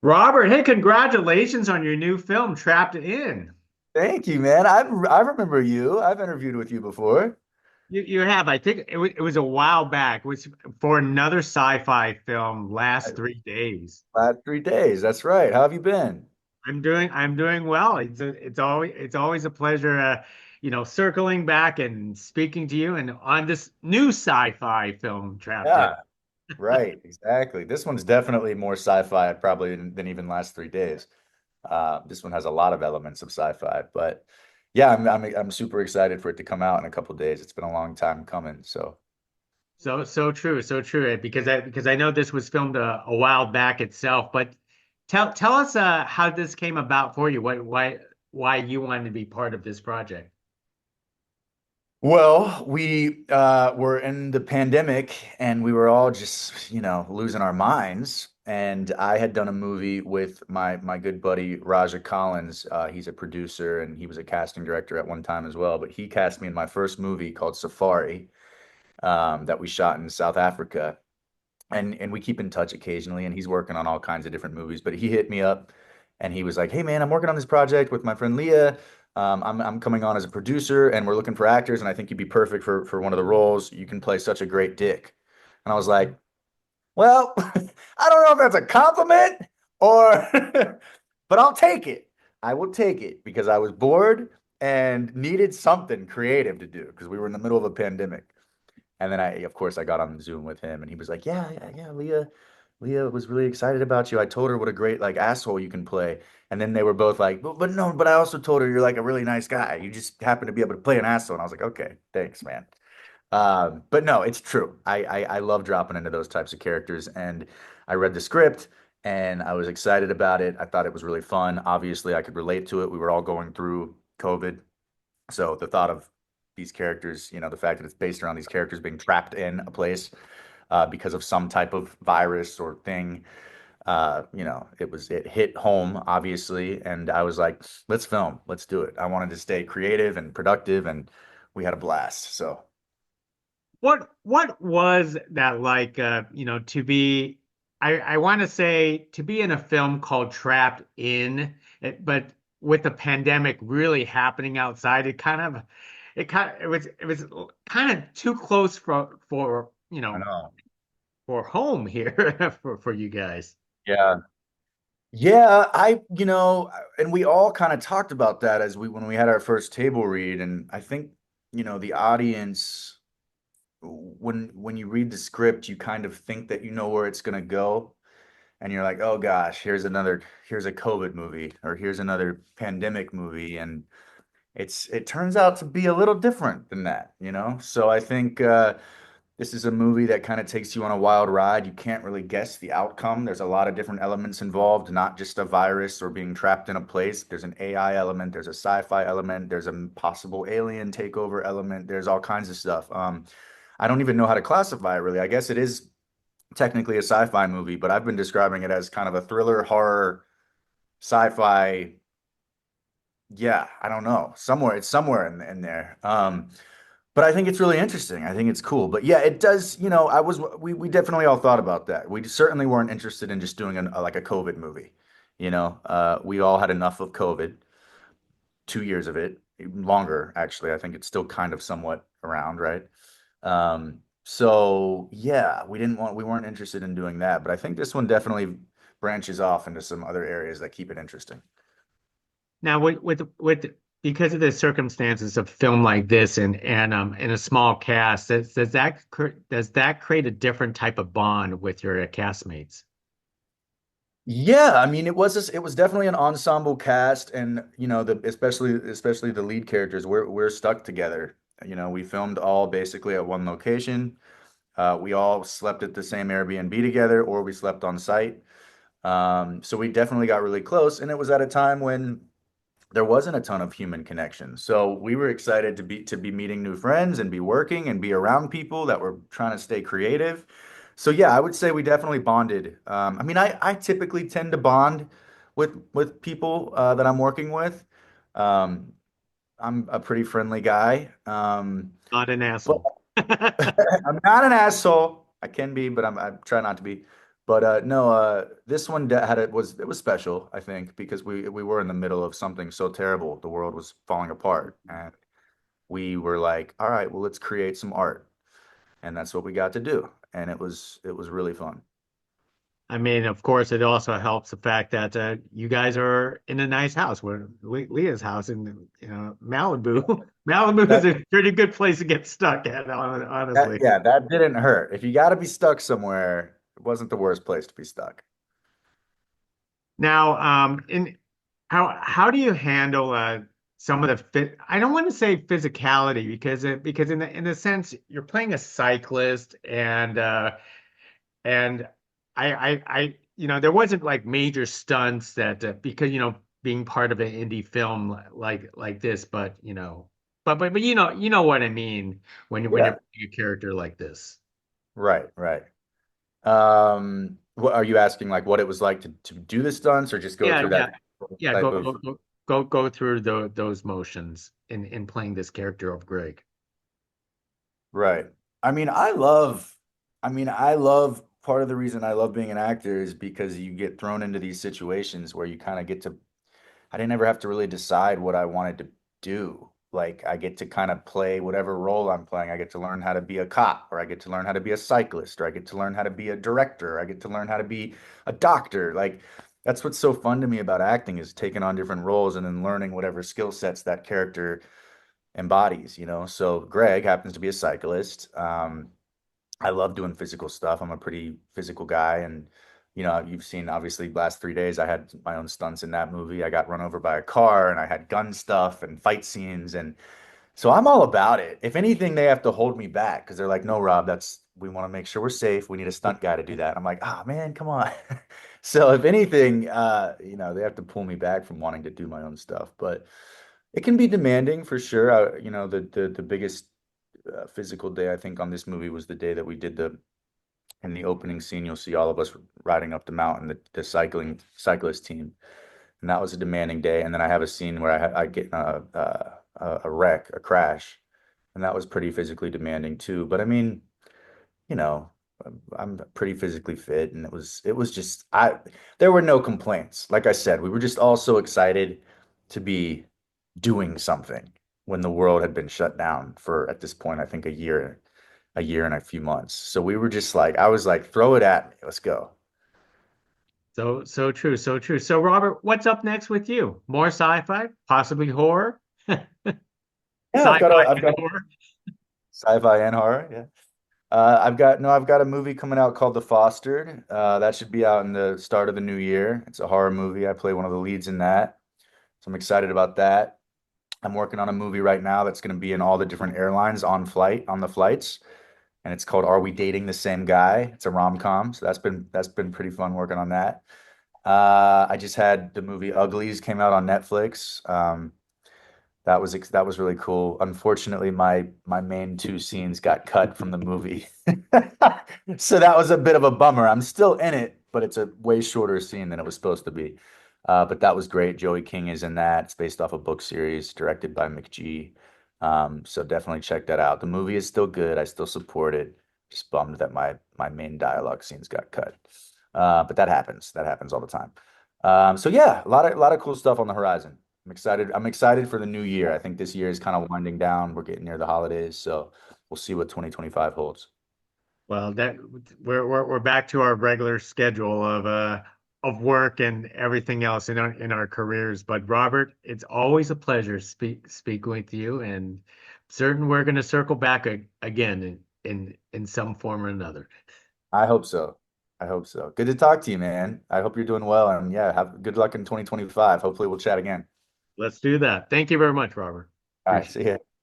Robert, hey, congratulations on your new film, Trapped In. Thank you, man. I remember you. I've interviewed with you before. You have, I think it was a while back. It was for another sci-fi film, Last 3 Days. Last 3 days. That's right. How have you been? I'm doing well. It's always a pleasure, circling back and speaking to you and on this new sci-fi film, Trapped In. Yeah, right. Exactly. This one's definitely more sci-fi probably than even last 3 days. This one has a lot of elements of sci-fi, but yeah, I'm super excited for it to come out in a couple days. It's been a long time coming. So So true, so true. Because I know this was filmed a while back itself, but tell us how this came about for you. Why you wanted to be part of this project? well, we were in the pandemic and we were all just, losing our minds. And I had done a movie with my good buddy Raja Collins. He's a producer and he was a casting director at one time as well. But he cast me in my first movie called Safari, that we shot in South Africa. And we keep in touch occasionally. And he's working on all kinds of different movies. But he hit me up and he was like, "Hey man, I'm working on this project with my friend Leah. I'm coming on as a producer, and we're looking for actors, and I think you'd be perfect for one of the roles. You can play such a great dick." And I was like, "Well, I don't know if that's a compliment or, but I'll take it. I will take it because I was bored and needed something creative to do because we were in the middle of a pandemic." And then of course, I got on Zoom with him, and he was like, "Yeah, yeah, yeah, Leah was really excited about you. I told her what a great like asshole you can play." And then they were both like, but no, but I also told her you're like a really nice guy. You just happen to be able to play an asshole." And I was like, "Okay, thanks, man." But no, it's true. I love dropping into those types of characters, and I read the script and I was excited about it. I thought it was really fun. Obviously, I could relate to it. We were all going through COVID, so the thought of these characters, the fact that it's based around these characters being trapped in a place because of some type of virus or thing, it hit home, obviously, and I was like, let's film, let's do it. I wanted to stay creative and productive, and we had a blast. So What was that like? To be, I want to say to be in a film called Trapped In, but with the pandemic really happening outside, it was kind of too close for I know. for home here for you guys. Yeah. Yeah, and we all kind of talked about that as we when we had our first table read, and I think, the audience, when you read the script, you kind of think that you know where it's going to go, and you're like, "Oh gosh, here's a COVID movie, or here's another pandemic movie," and it turns out to be a little different than that. So I think this is a movie that kind of takes you on a wild ride. You can't really guess the outcome. There's a lot of different elements involved, not just a virus or being trapped in a place. There's an AI element, there's a sci-fi element, there's a possible alien takeover element, there's all kinds of stuff. I don't even know how to classify it really. I guess it is technically a sci-fi movie, but I've been describing it as kind of a thriller, horror, sci-fi. Yeah, I don't know. It's somewhere in there. But I think it's really interesting. I think it's cool. But yeah, it does, we definitely all thought about that. We certainly weren't interested in just doing like a COVID movie. We all had enough of COVID, 2 years of it, longer actually. I think it's still kind of somewhat around, right? So yeah, we weren't interested in doing that. But I think this one definitely branches off into some other areas that keep it interesting. Now, with because of the circumstances of film like this and in a small cast, does that create a different type of bond with your castmates? Yeah, I mean it was definitely an ensemble cast, and especially the lead characters, we're stuck together. We filmed all basically at one location. We all slept at the same Airbnb together, or we slept on site. So we definitely got really close, and it was at a time when there wasn't a ton of human connection. So we were excited to be meeting new friends and be working and be around people that were trying to stay creative. So yeah, I would say we definitely bonded. I mean, I typically tend to bond with people that I'm working with. Um, I'm a pretty friendly guy. Not an But asshole. I'm not an asshole. I can be, but I try not to be. But no, this one had it was special, I think, because we were in the middle of something so terrible. The world was falling apart, and we were like, all right, well, let's create some art, and that's what we got to do, and it was really fun. I mean, of course, it also helps the fact that you guys are in a nice house, where Leah's house in, Malibu. Malibu is That, a pretty good place to get stuck at, honestly. yeah, that didn't hurt. If you got to be stuck somewhere, it wasn't the worst place to be stuck. Now, in how do you handle some of the fit? I don't want to say physicality because in a sense you're playing a cyclist and there wasn't like major stunts that because being part of an indie film like this, but you know what I mean when you're Yeah. playing a character like this. Right, right. What are you asking, like what it was like to do the stunts, or just go Yeah, through yeah, that yeah. type Go of? go go go through those motions in playing this character of Greg. Right. I mean, I love part of the reason I love being an actor is because you get thrown into these situations where you kind of get to, I didn't ever have to really decide what I wanted to do. Like I get to kind of play whatever role I'm playing. I get to learn how to be a cop, or I get to learn how to be a cyclist, or I get to learn how to be a director, or I get to learn how to be a doctor. Like that's what's so fun to me about acting is taking on different roles and then learning whatever skill sets that character embodies. So Greg happens to be a cyclist. I love doing physical stuff. I'm a pretty physical guy, and you've seen obviously last 3 days I had my own stunts in that movie. I got run over by a car, and I had gun stuff and fight scenes, and so I'm all about it. If anything, they have to hold me back because they're like, "No, Rob, that's we want to make sure we're safe. We need a stunt guy to do that." I'm like, "Ah, man, come on." So if anything, they have to pull me back from wanting to do my own stuff, but it can be demanding for sure. The biggest physical day I think on this movie was the day that we did the in the opening scene. You'll see all of us riding up the mountain, the cyclist team, and that was a demanding day. And then I have a scene where I get in a wreck, a crash, and that was pretty physically demanding too. But I mean, you know, I'm pretty physically fit, and it was just there were no complaints. Like I said, we were just all so excited to be doing something when the world had been shut down for, at this point, I think a year and a few months. So we were just like, I was like, throw it at me, let's go. So true, so true. So Robert, what's up next with you? More sci-fi, possibly horror, Yeah, I've got sci-fi a I've and got horror. sci-fi and horror. Yeah. I've got a movie coming out called The Fostered. That should be out in the start of the new year. It's a horror movie. I play one of the leads in that. So I'm excited about that. I'm working on a movie right now that's going to be in all the different airlines on the flights, and it's called Are We Dating the Same Guy? It's a rom-com, so that's been pretty fun working on that. I just had the movie Uglies came out on Netflix. That was really cool. Unfortunately, my main two scenes got cut from the movie. So that was a bit of a bummer. I'm still in it, but it's a way shorter scene than it was supposed to be. But that was great. Joey King is in that. It's based off a book series directed by McG. So definitely check that out. The movie is still good. I still support it. Just bummed that my main dialogue scenes got cut. But that happens. That happens all the time. So yeah, a lot of cool stuff on the horizon. I'm excited. I'm excited for the new year. I think this year is kind of winding down. We're getting near the holidays, so we'll see what 2025 holds. Well, that we're back to our regular schedule of work and everything else in our careers. But Robert, it's always a pleasure speak with you, and certain we're going to circle back again in some form or another. I hope so. I hope so. Good to talk to you, man. I hope you're doing well, and yeah, have good luck in 2025. Hopefully, we'll chat again. Let's do that. Thank you very much, Robert. All right, Appreciate see it. ya.